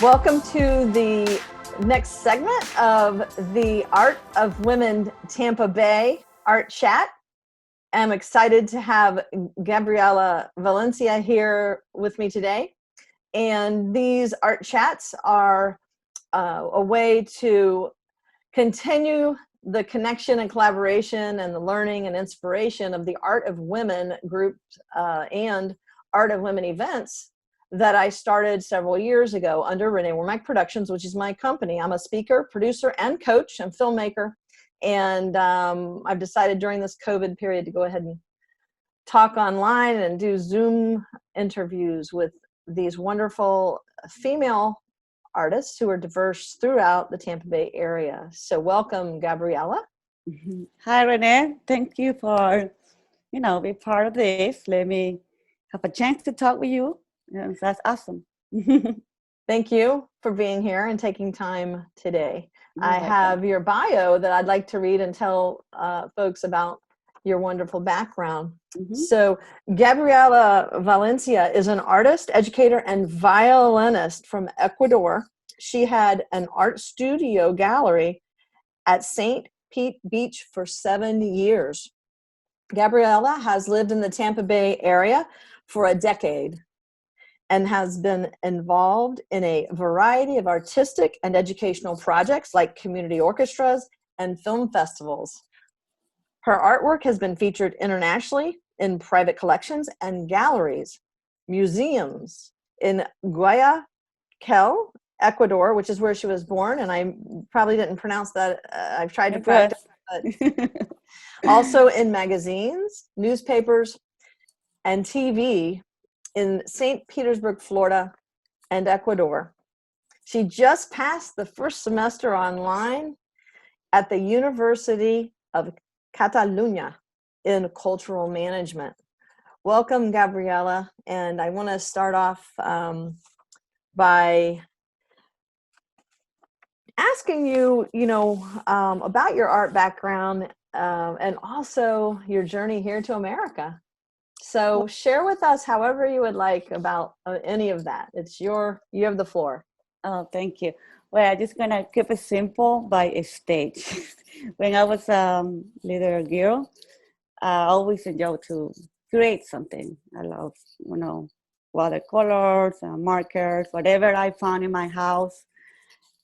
Welcome to the next segment of the Art of Women Tampa Bay Art Chat. I'm excited to have Gabriela Valencia here with me today. And these art chats are a way to continue the connection and collaboration and the learning and inspiration of the Art of Women group and Art of Women events that I started several years ago under Renee Warmack Productions, which is my company. I'm a speaker, producer, and coach and filmmaker. And I've decided during this COVID period to go ahead and talk online and do Zoom interviews with these wonderful female artists who are diverse throughout the Tampa Bay area. So welcome, Gabriela. Hi, Renee. Thank you for, be part of this. Let me have a chance to talk with you. Yes, that's awesome. Thank you for being here and taking time today. You're I welcome. have your bio that I'd like to read and tell folks about your wonderful background. So Gabriela Valencia is an artist, educator, and violinist from Ecuador. She had an art studio gallery at St. Pete Beach for 7 years. Gabriela has lived in the Tampa Bay area for a decade and has been involved in a variety of artistic and educational projects like community orchestras and film festivals. Her artwork has been featured internationally in private collections and galleries, museums in Guayaquil, Ecuador, which is where she was born, and I probably didn't pronounce that. I've tried to practice, but also in magazines, newspapers, and TV in St. Petersburg, Florida, and Ecuador. She just passed the first semester online at the University of Catalunya in cultural management. Welcome, Gabriela, and I want to start off by asking you, about your art background and also your journey here to America. So share with us however you would like about any of that. You have the floor. Oh, thank you. Well, I'm just going to keep it simple by a stage. When I was a little girl, I always enjoyed to create something. I love, watercolors, markers, whatever I found in my house.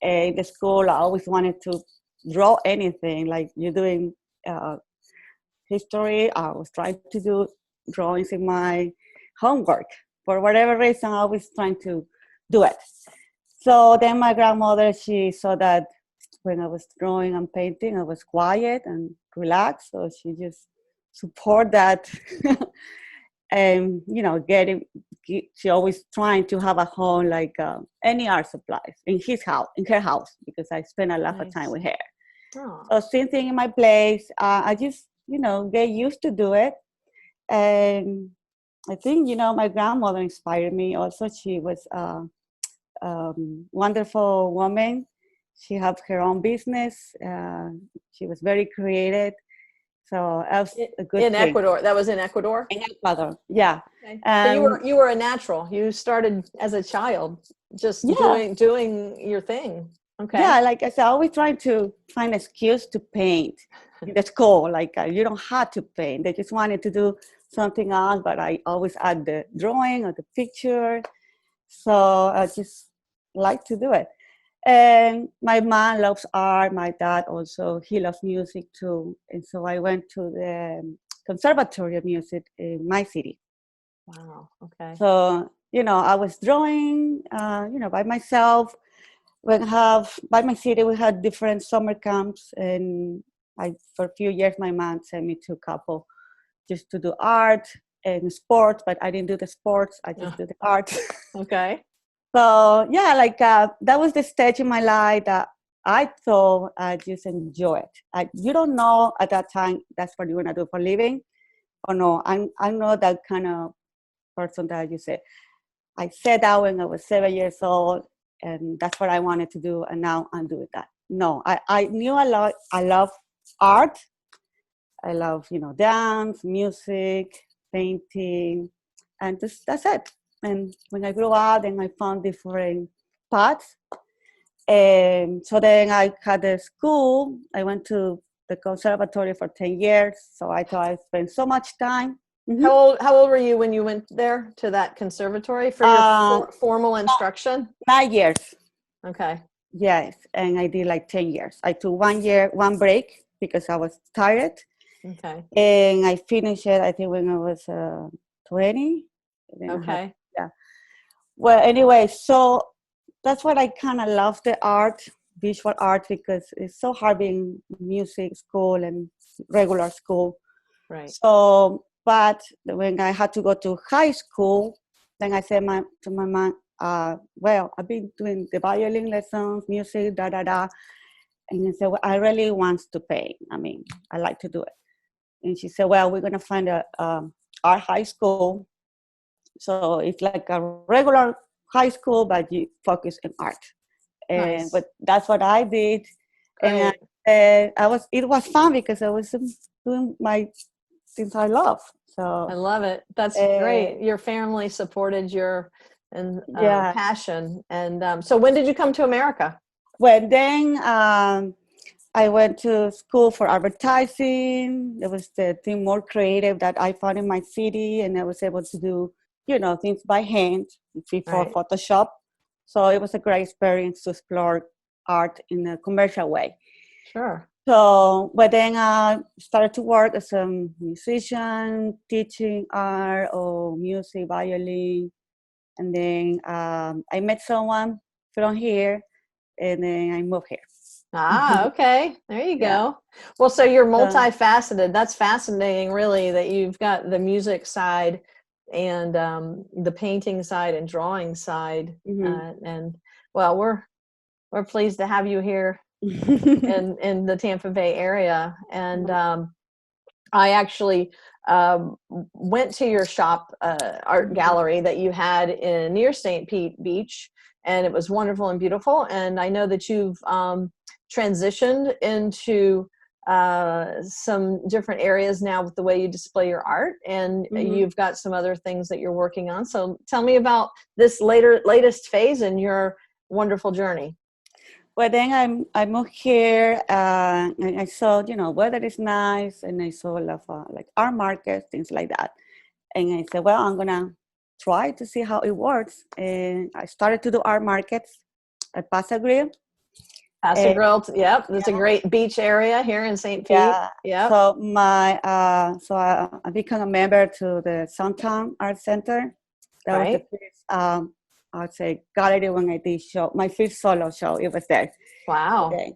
In the school, I always wanted to draw anything. Like you're doing history, I was trying to do drawings in my homework. For whatever reason, I was trying to do it. So then my grandmother, she saw that when I was drawing and painting, I was quiet and relaxed. So she just support that. And, she always trying to have a home like any art supplies in her house, because I spent a lot of time with her. Oh. So same thing in my place. I just, get used to do it. And I think, my grandmother inspired me. Also, she was a wonderful woman. She had her own business. She was very creative. So that was a good in thing. Ecuador. That was in Ecuador? In Ecuador, yeah. Okay. So you were a natural. You started as a child, just doing your thing. Okay. Yeah, like I said, I always trying to find an excuse to paint in the school. Like you don't have to paint. They just wanted to do something else, but I always add the drawing or the picture. So I just like to do it. And my mom loves art. My dad also, he loves music too. And so I went to the conservatory of music in my city. Wow, okay. So, I was drawing, by myself. By my city, we had different summer camps. And for a few years, my mom sent me to a couple just to do art and sports, but I didn't do the sports. I just do the art. Okay. So yeah, that was the stage in my life that I thought I just enjoy it. You don't know at that time that's what you want to do for a living, or no. I'm not that kind of person that you say. I sat down when I was 7 years old, and that's what I wanted to do, and now I'm doing that. No, I knew a lot. I love art. I love dance, music, painting, and that's it. And when I grew up, then I found different spots. And so then I had the school. I went to the conservatory for 10 years. So I thought I spent so much time. Mm-hmm. How old were you when you went there to that conservatory for your formal instruction? 9 years. Okay. Yes, and I did like 10 years. I took 1 year, one break because I was tired. Okay. And I finished it, I think, when I was 20. Okay. Yeah. Well, anyway, so that's what I kind of love the art, visual art, because it's so hard being music school and regular school. Right. So, but when I had to go to high school, then I said to my mom, well, I've been doing the violin lessons, music, da, da, da. And I said, well, I really want to paint. I mean, I like to do it. And she said, well, we're going to find a art high school. So it's like a regular high school, but you focus on art. And Nice. but that's what I did. Great. And it was fun because I was doing my things I love. So I love it. That's great. Your family supported your passion. And so when did you come to America? Well, then I went to school for advertising. It was the thing more creative that I found in my city, and I was able to do, things by hand before Photoshop. So it was a great experience to explore art in a commercial way. Sure. So, but then I started to work as a musician, teaching art or music, violin. And then I met someone from here, and then I moved here. Okay. There you go. Well, so you're multifaceted. That's fascinating, really, that you've got the music side and the painting side and drawing side. And well, we're pleased to have you here in the Tampa Bay area. And I actually went to your shop art gallery that you had near St. Pete Beach, and it was wonderful and beautiful. And I know that you've transitioned into some different areas now with the way you display your art, and you've got some other things that you're working on. So tell me about this latest phase in your wonderful journey. Well, then I moved here, and I saw, weather is nice, and I saw a lot of like art markets, things like that. And I said, well, I'm gonna try to see how it works. And I started to do art markets at Paso Grill. Paso Grill, yep, that's a great beach area here in St. Pete. Yeah. So I became a member to the Suntown Art Center. That was the first, I would say, gallery when I did my first solo show. It was there. Wow. Okay.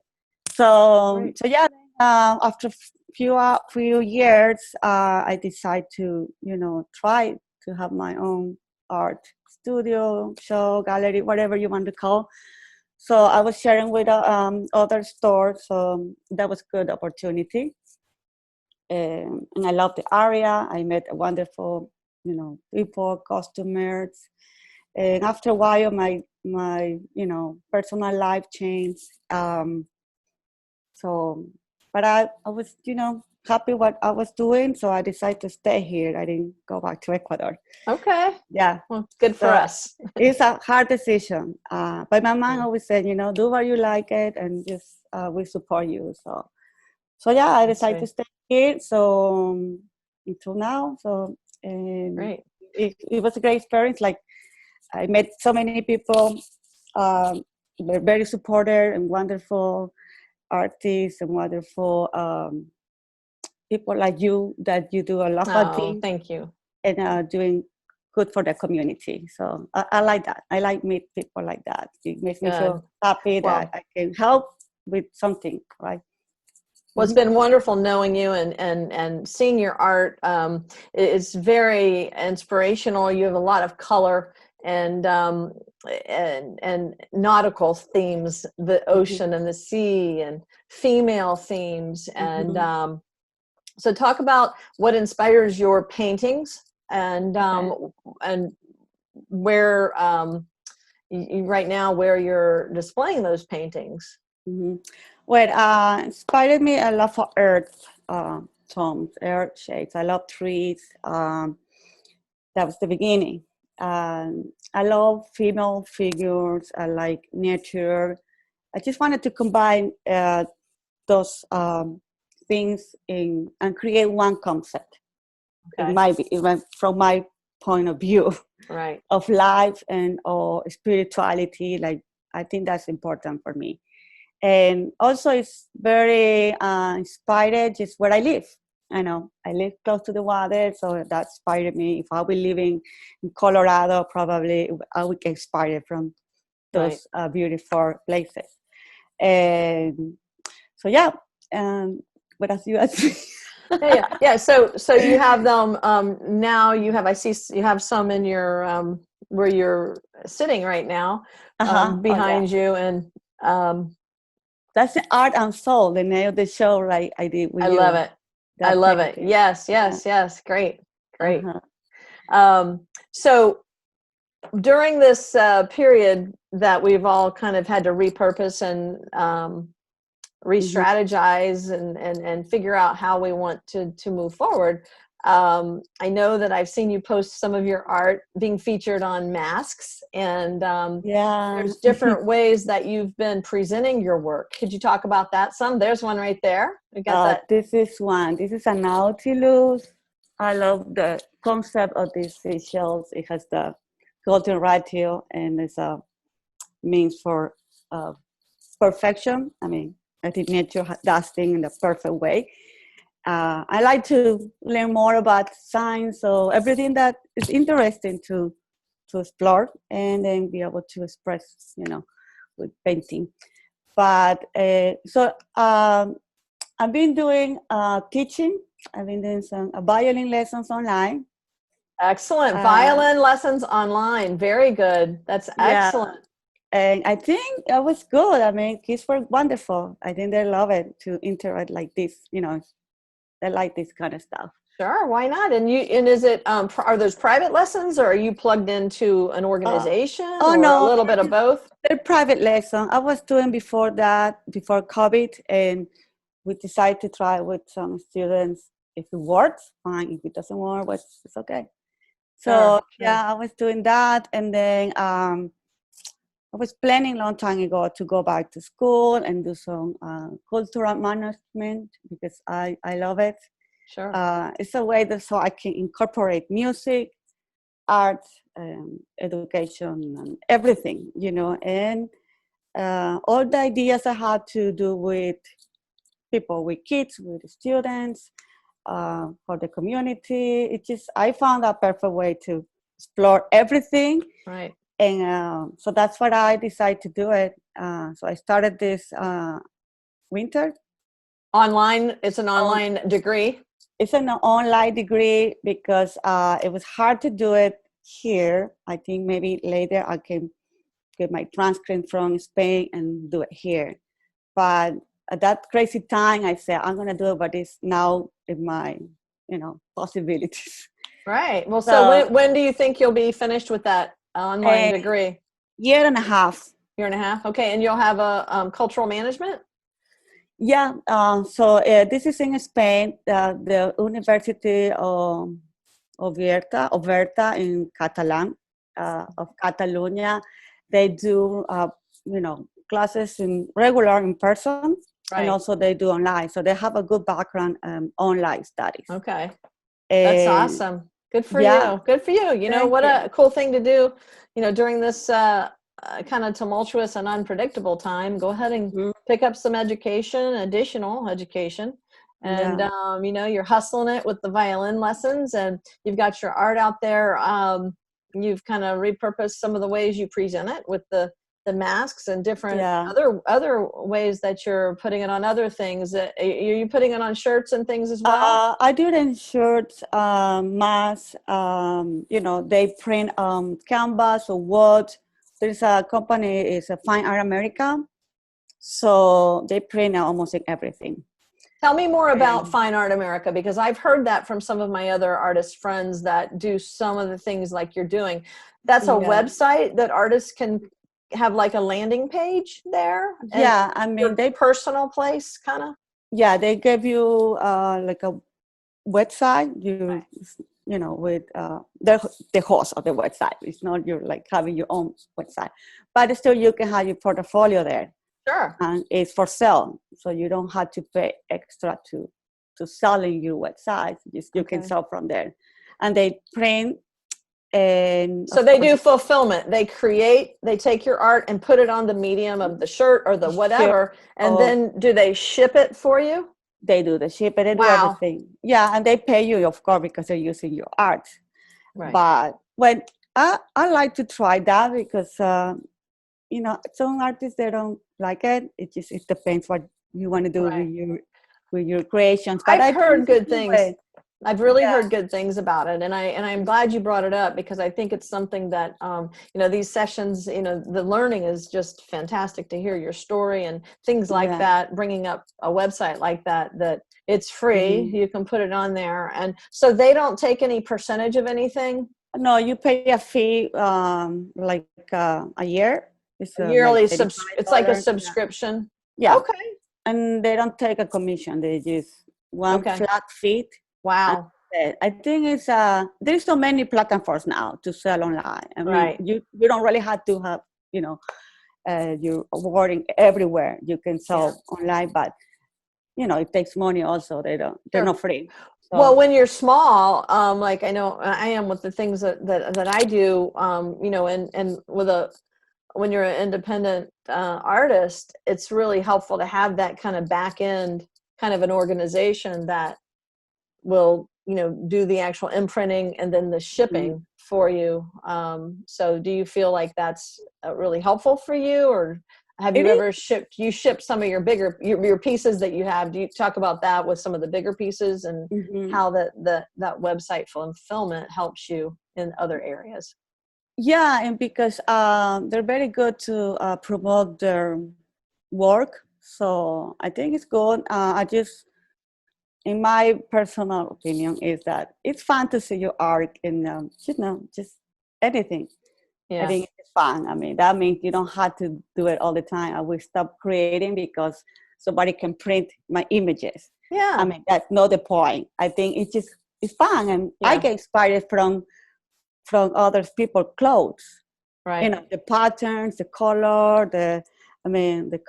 So yeah. After few years, I decided to try to have my own art studio, show, gallery, whatever you want to call. So I was sharing with other stores. So that was a good opportunity. And I love the area. I met wonderful, people, customers. And after a while, my personal life changed. But I was, happy what I was doing. So I decided to stay here. I didn't go back to Ecuador. Okay. Yeah. Well, good for us. It's a hard decision. But my mom always said, do what you like it, and just we support you. So yeah, I decided to stay here. So until now. So Great. It was a great experience. Like I met so many people. They're very supportive and wonderful artists and wonderful people like you that you do a lot of things. Thank you. And doing good for the community. So I like that. I like meet people like that. It makes me feel happy that I can help with something, right? Well, it's been wonderful knowing you and seeing your art. It's very inspirational. You have a lot of color and nautical themes, the ocean and the sea, and female themes. And so talk about what inspires your paintings and where right now where you're displaying those paintings. Well, inspired me a lot for earth tones, earth shades. I love trees. That was the beginning. I love female figures. I like nature. I just wanted to combine those things and create one concept. Okay. It might be even from my point of view Right. of life and or spirituality. Like I think that's important for me. And also it's very inspired just where I live. I know I live close to the water, so that inspired me. If I were living in Colorado, probably I would get inspired from Right. those beautiful places. And so yeah, what else you asked me? Yeah. So you have them now. I see you have some in your where you're sitting right now, Oh, yeah. behind you, and That's the art and soul, the name of the show, right? I did with I love you. it. I That love it. painting. Yes. Yeah. Great. Uh-huh. So during this period that we've all kind of had to repurpose and Mm-hmm. re-strategize and figure out how we want to move forward. I know that I've seen you post some of your art being featured on masks, and Yeah. there's different ways that you've been presenting your work. Could you talk about that some? There's one right there. We got that. This is one. This is an Nautilus. I love the concept of these seashells. It has the golden ratio, and it's a means for perfection. I mean, I think nature does things in the perfect way. I like to learn more about science, so everything that is interesting to explore and then be able to express, with painting. But I've been doing teaching. I've been doing some violin lessons online. Excellent. Violin lessons online. Very good. That's excellent. And I think that was good. I mean, kids were wonderful. I think they love it to interact like this. They like this kind of stuff. Sure, why not? And is it are those private lessons, or are you plugged into an organization, or a No, little bit of both? they're private lesson. I was doing before COVID, and we decided to try with some students. If it works, fine. If it doesn't work, it's okay. So Sure. yeah, I was doing that, and then I was planning a long time ago to go back to school and do some cultural management because I love it. Sure. It's a way so I can incorporate music, art, education, and everything, and all the ideas I had to do with people, with kids, with students, for the community. I found a perfect way to explore everything. Right. And so that's what I decided to do it. So I started this winter. Online, it's an online degree. It's an online degree because it was hard to do it here. I think maybe later I can get my transcript from Spain and do it here. But at that crazy time, I said, I'm going to do it, but it's now in my, possibilities. Right. Well, so when do you think you'll be finished with that online degree? Year and a half. Year and a half. Okay. And you'll have a cultural management? Yeah. So this is in Spain, the University of Oberta in Catalan, of Catalonia. They do, classes in person. Right. And also they do online. So they have a good background online studies. Okay. That's awesome. Good for you. Good for you. What a cool thing to do, during this kind of tumultuous and unpredictable time. Go ahead and pick up some additional education. And, you're hustling it with the violin lessons, and you've got your art out there. You've kind of repurposed some of the ways you present it with the masks and different other ways that you're putting it on other things. Are you putting it on shirts and things as well? I do it in shirts, masks. They print canvas or wood. There's a company, it's a Fine Art America. So they print almost everything. Tell me more about Fine Art America, because I've heard that from some of my other artist friends that do some of the things like you're doing. That's a website that artists can have, like a landing page there? Yeah, I mean, they personal place, kind of? Yeah, they give you like a website. with the host of the website. It's not you're like having your own website, but still you can have your portfolio there. Sure. And it's for sale, so you don't have to pay extra to selling your website. You can sell from there, and they print. And so they do fulfillment. They take your art and put it on the medium of the shirt or the whatever, and then do they ship it for you? They do the shipping, they do everything. Yeah, and they pay you, of course, because they're using your art. Right. But when I like to try that because some artists, they don't like it. It depends what you want to do with your creations. But I've heard good things. I've really heard good things about it, and I'm glad you brought it up because I think it's something that these sessions, the learning is just fantastic to hear your story and things like that. Bringing up a website like that it's free, you can put it on there, and so they don't take any percentage of anything. No, you pay a fee, like a year. It's a yearly it's like a subscription. Yeah. Okay. And they don't take a commission. They just one flat fee. Wow. I think it's there's so many platforms now to sell online. I mean, you don't really have to have your wording everywhere. You can sell online, but it takes money also. They're not free. So. Well, when you're small, like I know I am with the things that I do, and when you're an independent artist, it's really helpful to have that kind of back end kind of an organization that will do the actual imprinting and then the shipping for you. So do you feel like that's really helpful for you, or have you ever shipped some of your bigger your pieces that you have? Do you talk about that with some of the bigger pieces and how that website fulfillment helps you in other areas? Yeah, and because they're very good to promote their work, so I think it's good. In my personal opinion, is that it's fun to see your art in, just anything. Yeah. I think it's fun. I mean, that means you don't have to do it all the time. I will stop creating because somebody can print my images. Yeah. I mean, that's not the point. I think it's fun. And I get inspired from other people's clothes. Right. The patterns, the color, the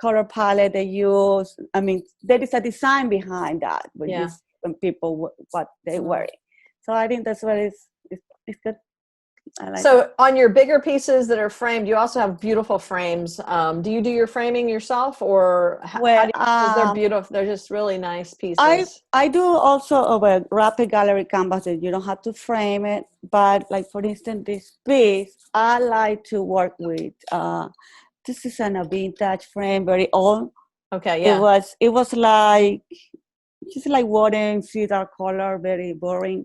color palette they use. I mean, there is a design behind that when people what they wear. So I think that's what it's good. I like so on your bigger pieces that are framed, you also have beautiful frames. Do you do your framing yourself, or because they're beautiful? They're just really nice pieces. I do also a rapid gallery canvas that you don't have to frame it. But like for instance, this piece, I like to work with. This is a vintage frame, very old. Okay, yeah. It was like just like wooden cedar color, very boring.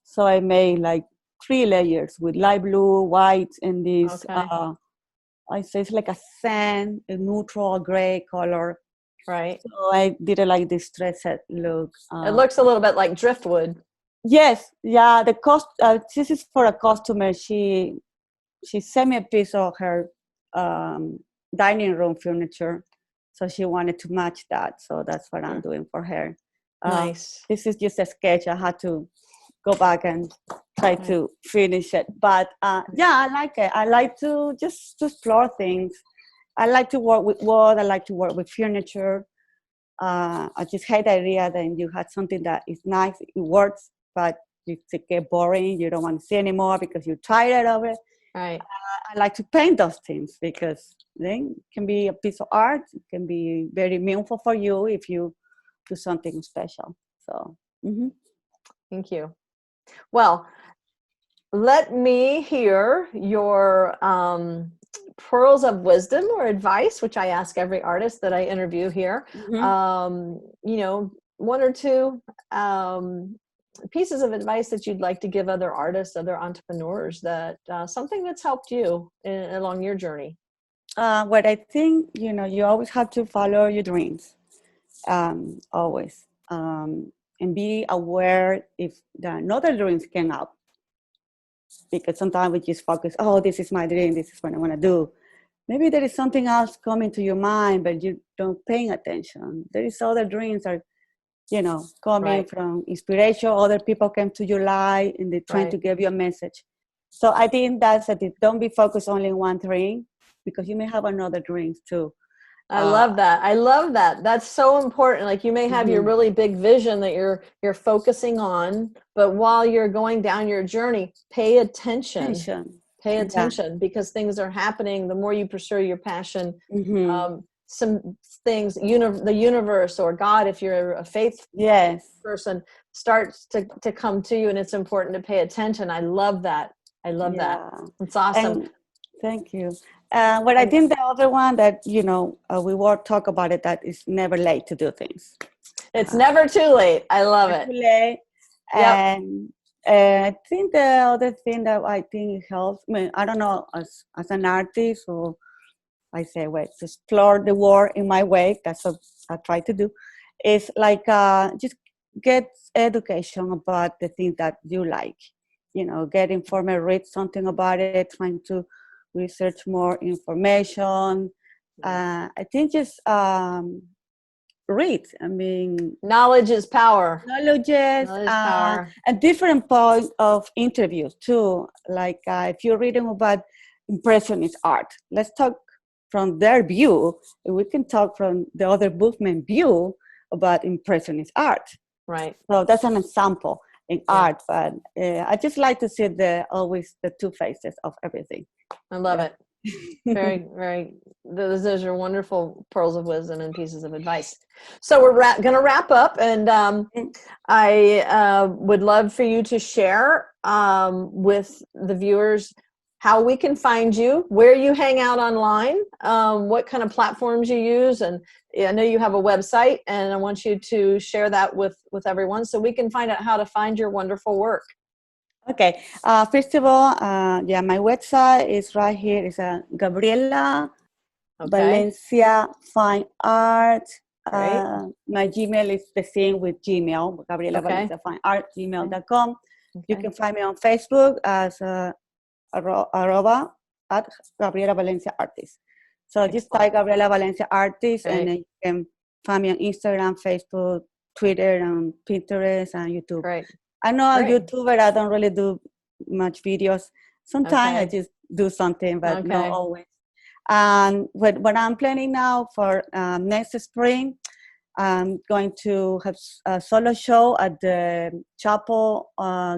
So I made like 3 layers with light blue, white, and this. I say it's like a sand, a neutral gray color. Right. So I did it like this distressed look. It looks a little bit like driftwood. Yes, yeah. The cost. This is for a customer. She sent me a piece of her dining room furniture, so she wanted to match that. So that's what I'm doing for her. Nice. This is just a sketch. I had to go back and try to finish it. But I like it. I like to just explore things. I like to work with wood. I like to work with furniture. I just hate the idea that you had something that is nice, it works, but it get boring. You don't want to see anymore because you're tired of it. Right. I like to paint those things because then it can be a piece of art. It can be very meaningful for you if you do something special. So, Thank you. Well, let me hear your pearls of wisdom or advice, which I ask every artist that I interview here. One or two pieces of advice that you'd like to give other artists, other entrepreneurs, that something that's helped you along your journey. What I think, you always have to follow your dreams, always, and be aware if another dreams came up. Because sometimes we just focus, oh, this is my dream, this is what I want to do. Maybe there is something else coming to your mind, but you don't paying attention. There is other dreams are coming Right. from inspiration. Other people came to your life and they're trying to give you a message. So I think that's it. Don't be focused only on one dream, because you may have another dreams too. I love that. I love that. That's so important. Like you may have your Mhm. really big vision that you're focusing on, but while you're going down your journey, pay attention. Tension. Pay Yeah. attention because things are happening. The more you pursue your passion, Hmm. some things, the universe or God, if you're a faith Yes. person, starts to come to you, and it's important to pay attention. I love that. I love that. Yeah. It's awesome. And thank you. What I And think the other one that, we will talk about it, that it's never late to do things. it's never too late. I love Never it. too late. Yep. And I think the other thing that I think helps, I don't know, as an artist, or I say, wait, to explore the world in my way, that's what I try to do, is like just get education about the things that you like. Get informed, read something about it, trying to research more information. I think just read. I mean, Knowledge is power. knowledges, Knowledge is power. a different point of interviews too. Like if you're reading about impressionist art, let's talk from their view. We can talk from the other movement view about impressionist art. Right. So that's an example in Yeah. art, but I just like to see always the two faces of everything. I love Yeah. it. Very, very, those are wonderful pearls of wisdom and pieces of advice. So we're going to wrap up, and I would love for you to share with the viewers how we can find you, where you hang out online, what kind of platforms you use. And I know you have a website, and I want you to share that with everyone so we can find out how to find your wonderful work. Okay. First of all, my website is right here. It's Gabriela Valencia Fine Art. My Gmail is the same with Gmail, Gabriela Valencia Fine Art, gmail.com. You can find me on Facebook as arroba at Gabriela Valencia Artist. So just type Gabriela Valencia Artist, and then you can find me on Instagram, Facebook, Twitter, and Pinterest, and YouTube. Great. I'm not a YouTuber. I don't really do much videos. Sometimes I just do something, but not always. And what I'm planning now for next spring, I'm going to have a solo show at the Chapel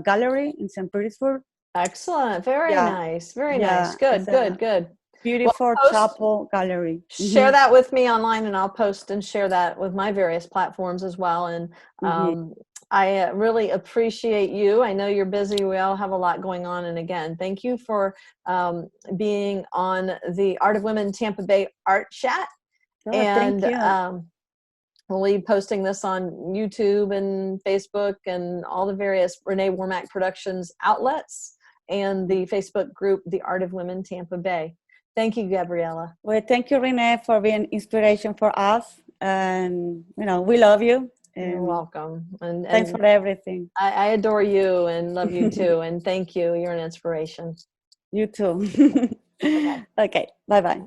Gallery in St. Petersburg. Excellent. Very nice. Very nice. Good, good. Beautiful Chapel Gallery. Share that with me online, and I'll post and share that with my various platforms as well. And I really appreciate you. I know you're busy. We all have a lot going on. And again, thank you for being on the Art of Women Tampa Bay Art Chat. Thank you. We'll be posting this on YouTube and Facebook and all the various Renee Warmack Productions outlets and the Facebook group, The Art of Women Tampa Bay. Thank you, Gabriela. Well, thank you, Renee, for being inspiration for us. And, we love you. You're welcome. And thanks for everything. I adore you and love you too. And thank you. You're an inspiration. You too. Okay. Bye-bye.